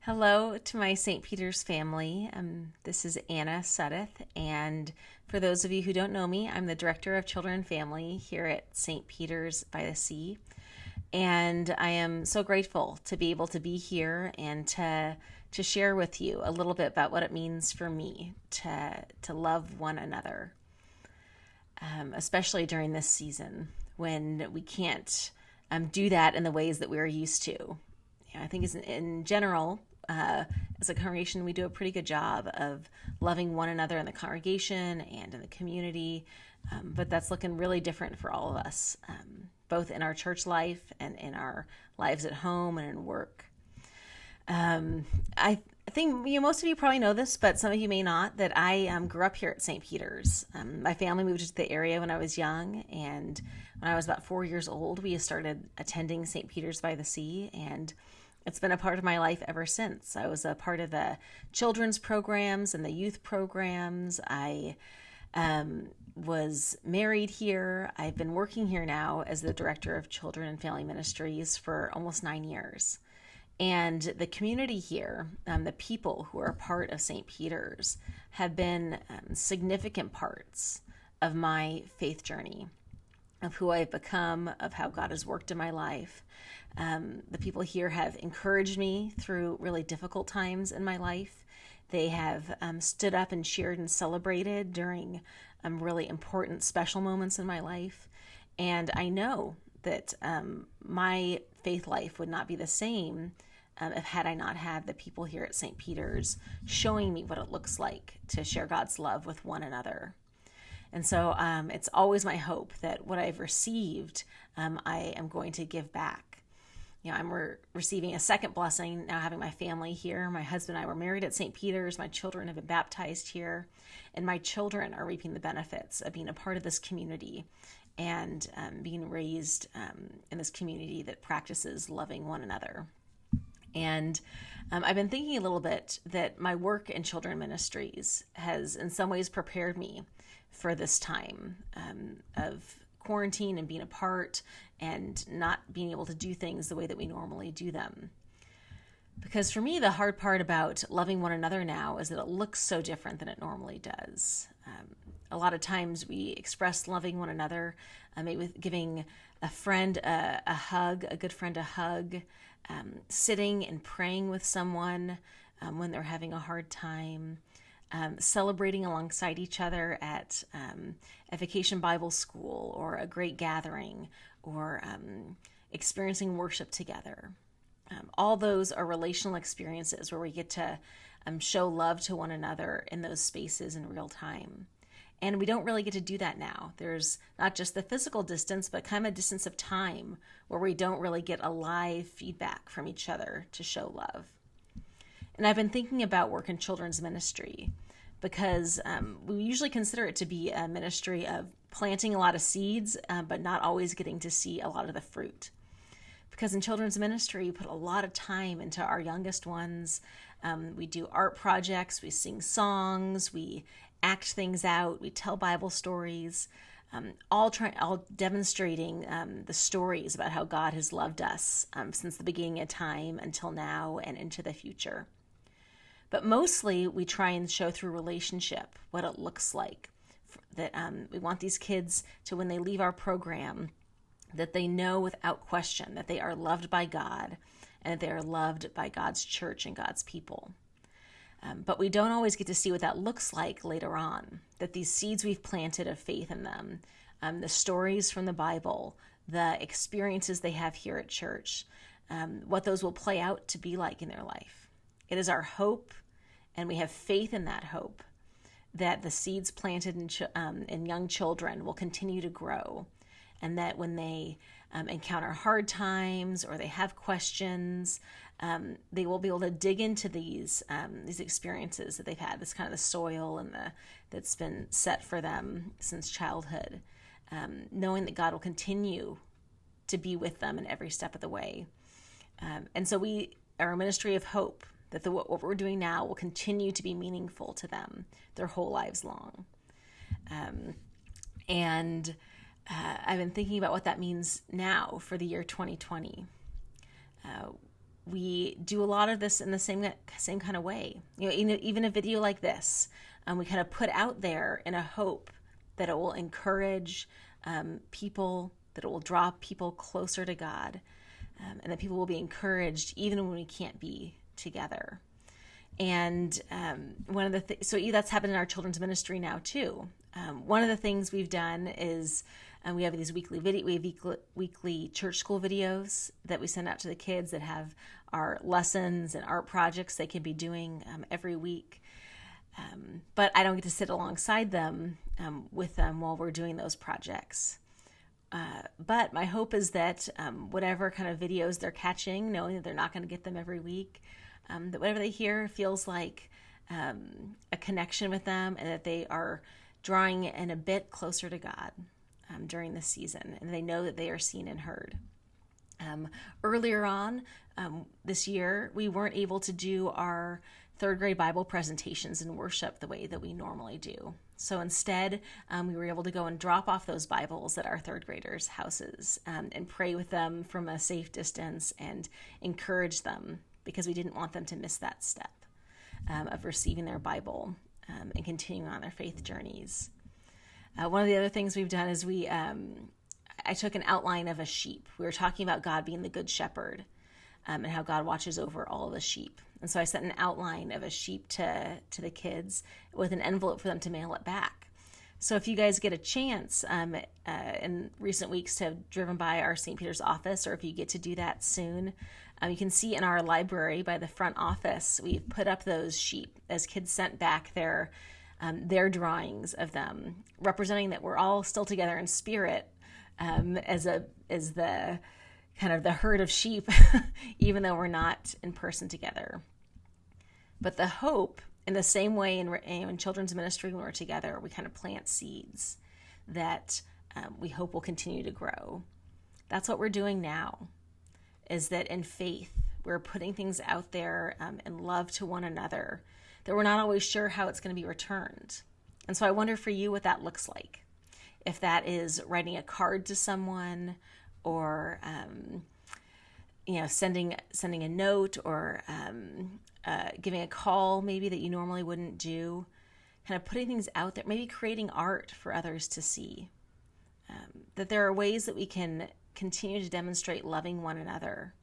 Hello to my St. Peter's family. This is Anna Sudeth, and for those of you who don't know me, I'm the Director of Children Family here at St. Peter's by the Sea. And I am so grateful to be able to be here and to share with you a little bit about what it means for me to love one another, especially during this season when we can't do that in the ways that we're used to. I think in general, as a congregation, we do a pretty good job of loving one another in the congregation and in the community, but that's looking really different for all of us, both in our church life and in our lives at home and in work. I think most of you probably know this, but some of you may not, that I grew up here at St. Peter's. My family moved to the area when I was young, and when I was about 4 years old, we started attending St. Peter's by the Sea, and it's been a part of my life ever since. I was a part of the children's programs and the youth programs. I was married here. I've been working here now as the Director of Children Family Ministries for almost 9 years. And the community here, the people who are part of St. Peter's, have been significant parts of my faith journey, of who I've become, of how God has worked in my life. The people here have encouraged me through really difficult times in my life. They have stood up and cheered and celebrated during really important, special moments in my life. And I know that my faith life would not be the same if had I not had the people here at St. Peter's showing me what it looks like to share God's love with one another. And so it's always my hope that what I've received, I am going to give back. I'm receiving a second blessing now, having my family here. My husband and I were married at St. Peter's. My children have been baptized here. And my children are reaping the benefits of being a part of this community and being raised in this community that practices loving one another. And I've been thinking a little bit that my work in children ministries has in some ways prepared me for this time of quarantine and being apart and not being able to do things the way that we normally do them. Because for me, the hard part about loving one another now is that it looks so different than it normally does. A lot of times we express loving one another, maybe with giving a friend a hug, a good friend a hug, sitting and praying with someone when they're having a hard time, celebrating alongside each other at a vacation Bible school or a great gathering, or experiencing worship together. All those are relational experiences where we get to show love to one another in those spaces in real time. And we don't really get to do that now. There's not just the physical distance, but kind of a distance of time where we don't really get a live feedback from each other to show love. And I've been thinking about work in children's ministry because we usually consider it to be a ministry of planting a lot of seeds, but not always getting to see a lot of the fruit. Because in children's ministry, we put a lot of time into our youngest ones. We do art projects, we sing songs, we act things out, we tell Bible stories, all demonstrating the stories about how God has loved us since the beginning of time until now and into the future. But mostly we try and show through relationship what it looks like. That we want these kids to, when they leave our program, that they know without question that they are loved by God and that they are loved by God's church and God's people. But we don't always get to see what that looks like later on, that these seeds we've planted of faith in them, the stories from the Bible, the experiences they have here at church, what those will play out to be like in their life. It is our hope, and we have faith in that hope, that the seeds planted in young children will continue to grow, and that when they encounter hard times or they have questions, they will be able to dig into these experiences that they've had, this kind of the soil and that's been set for them since childhood, knowing that God will continue to be with them in every step of the way. And so we are a ministry of hope, that what we're doing now will continue to be meaningful to them their whole lives long. And I've been thinking about what that means now for the year 2020. we do a lot of this in the same kind of way. Even a video like this, we kind of put out there in a hope that it will encourage people, that it will draw people closer to God, and that people will be encouraged even when we can't be together. And one of the things, so that's happened in our children's ministry now too. One of the things we've done is we have these weekly church school videos that we send out to the kids that have our lessons and art projects they can be doing every week. But I don't get to sit alongside them with them while we're doing those projects. But my hope is that whatever kind of videos they're catching, knowing that they're not going to get them every week, that whatever they hear feels like a connection with them, and that they are drawing in a bit closer to God during this season, and they know that they are seen and heard. Earlier on this year, we weren't able to do our third grade Bible presentations and worship the way that we normally do. So instead, we were able to go and drop off those Bibles at our third graders' houses and pray with them from a safe distance and encourage them, because we didn't want them to miss that step of receiving their Bible and continuing on their faith journeys. One of the other things we've done is I took an outline of a sheep. We were talking about God being the good shepherd and how God watches over all of the sheep. And so I sent an outline of a sheep to the kids with an envelope for them to mail it back. So if you guys get a chance in recent weeks to have driven by our St. Peter's office, or if you get to do that soon, you can see in our library by the front office, we've put up those sheep as kids sent back their drawings of them, representing that we're all still together in spirit as the kind of the herd of sheep, even though we're not in person together. But the hope, in the same way in children's ministry when we're together, we kind of plant seeds that we hope will continue to grow. That's what we're doing now, is that in faith, we're putting things out there in love to one another, that we're not always sure how it's going to be returned. And so I wonder for you what that looks like. If that is writing a card to someone, or sending a note, or giving a call maybe that you normally wouldn't do, kind of putting things out there, maybe creating art for others to see. That there are ways that we can continue to demonstrate loving one another,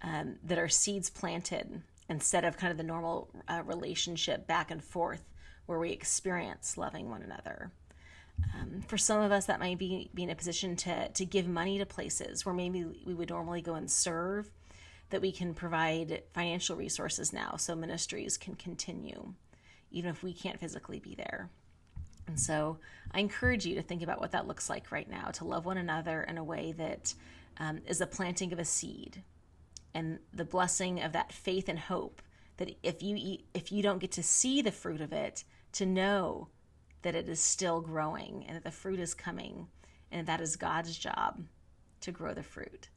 that are seeds planted instead of kind of the normal relationship back and forth where we experience loving one another. For some of us, that might be in a position to give money to places where maybe we would normally go and serve, that we can provide financial resources now so ministries can continue, even if we can't physically be there. And so I encourage you to think about what that looks like right now, to love one another in a way that is the planting of a seed, and the blessing of that faith and hope that if you don't get to see the fruit of it, to know that it is still growing and that the fruit is coming, and that is God's job to grow the fruit.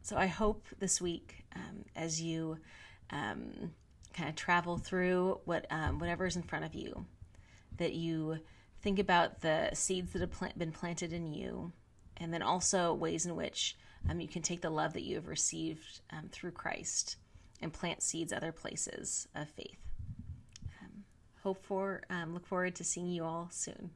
So I hope this week, as you kind of travel through whatever's in front of you, that you think about the seeds that have been planted in you, and then also ways in which you can take the love that you have received through Christ and plant seeds other places of faith. Look forward to seeing you all soon.